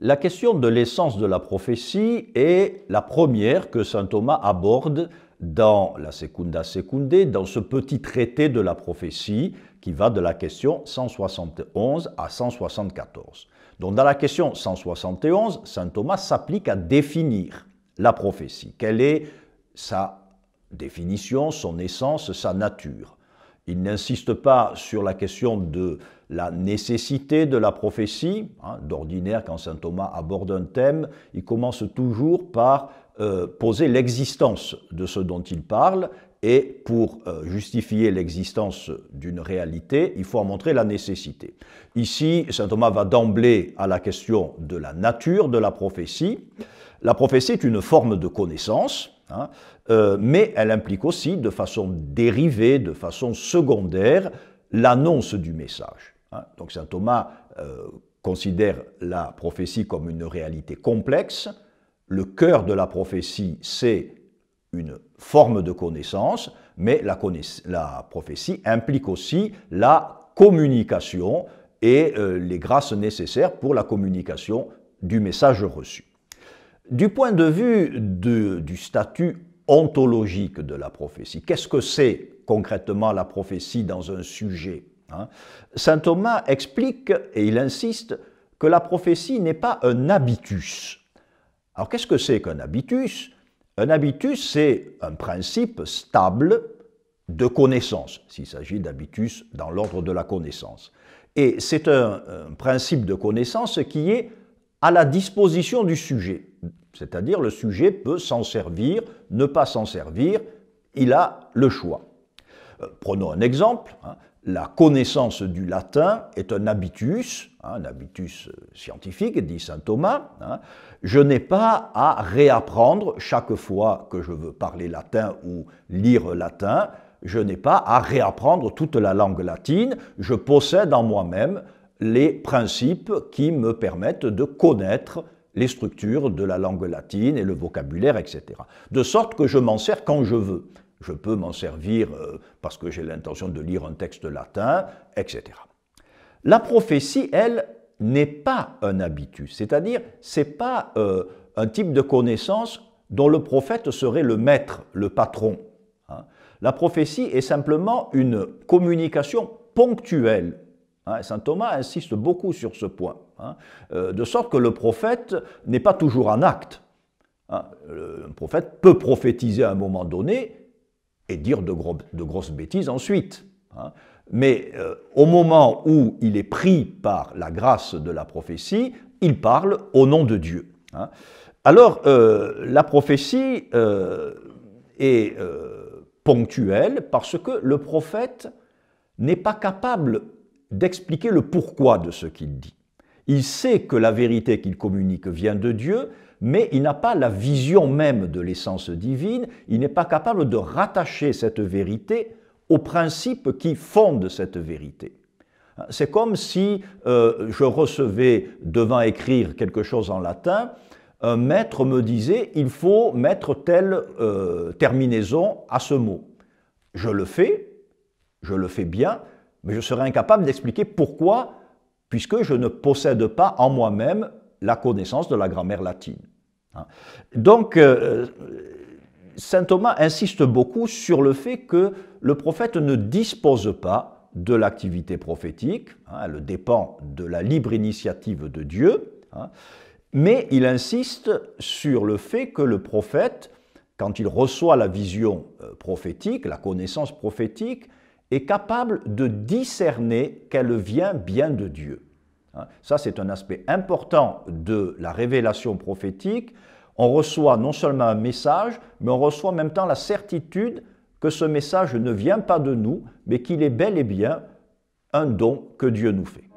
La question de l'essence de la prophétie est la première que saint Thomas aborde dans la Secunda Secundae, dans ce petit traité de la prophétie qui va de la question 171 à 174. Donc dans la question 171, saint Thomas s'applique à définir la prophétie. Quelle est sa définition, son essence, sa nature? Il n'insiste pas sur la question de la nécessité de la prophétie. D'ordinaire, quand saint Thomas aborde un thème, il commence toujours par poser l'existence de ce dont il parle, et pour justifier l'existence d'une réalité, il faut en montrer la nécessité. Ici, saint Thomas va d'emblée à la question de la nature de la prophétie. La prophétie est une forme de connaissance, mais elle implique aussi, de façon dérivée, de façon secondaire, l'annonce du message. Donc saint Thomas considère la prophétie comme une réalité complexe. Le cœur de la prophétie, c'est une forme de connaissance, mais la prophétie implique aussi la communication et les grâces nécessaires pour la communication du message reçu. Du point de vue du statut ontologique de la prophétie, qu'est-ce que c'est concrètement la prophétie dans un sujet? Saint Thomas explique, et il insiste, que la prophétie n'est pas un habitus. Alors qu'est-ce que c'est qu'un habitus? Un habitus, c'est un principe stable de connaissance, s'il s'agit d'habitus dans l'ordre de la connaissance. Et c'est un principe de connaissance qui est à la disposition du sujet. C'est-à-dire le sujet peut s'en servir, ne pas s'en servir, il a le choix. Prenons un exemple. La connaissance du latin est un habitus scientifique, dit saint Thomas. Je n'ai pas à réapprendre chaque fois que je veux parler latin ou lire latin. Je n'ai pas à réapprendre toute la langue latine. Je possède en moi-même les principes qui me permettent de connaître les structures de la langue latine et le vocabulaire, etc. De sorte que je m'en sers quand je veux. Je peux m'en servir parce que j'ai l'intention de lire un texte latin, etc. La prophétie, elle, n'est pas un habitus, c'est-à-dire ce n'est pas un type de connaissance dont le prophète serait le maître, le patron. La prophétie est simplement une communication ponctuelle. Saint Thomas insiste beaucoup sur ce point, de sorte que le prophète n'est pas toujours en acte. Un prophète peut prophétiser à un moment donné et dire de grosses bêtises ensuite. Mais au moment où il est pris par la grâce de la prophétie, il parle au nom de Dieu. Alors, la prophétie est ponctuelle parce que le prophète n'est pas capable d'expliquer le pourquoi de ce qu'il dit. Il sait que la vérité qu'il communique vient de Dieu, mais il n'a pas la vision même de l'essence divine, il n'est pas capable de rattacher cette vérité aux principes qui fondent cette vérité. C'est comme si je recevais, devant écrire quelque chose en latin, un maître me disait « il faut mettre telle terminaison à ce mot ». Je le fais bien, mais je serais incapable d'expliquer pourquoi, puisque je ne possède pas en moi-même la connaissance de la grammaire latine. Donc, saint Thomas insiste beaucoup sur le fait que le prophète ne dispose pas de l'activité prophétique, elle dépend de la libre initiative de Dieu, mais il insiste sur le fait que le prophète, quand il reçoit la vision prophétique, la connaissance prophétique, est capable de discerner qu'elle vient bien de Dieu. Ça, c'est un aspect important de la révélation prophétique. On reçoit non seulement un message, mais on reçoit en même temps la certitude que ce message ne vient pas de nous, mais qu'il est bel et bien un don que Dieu nous fait.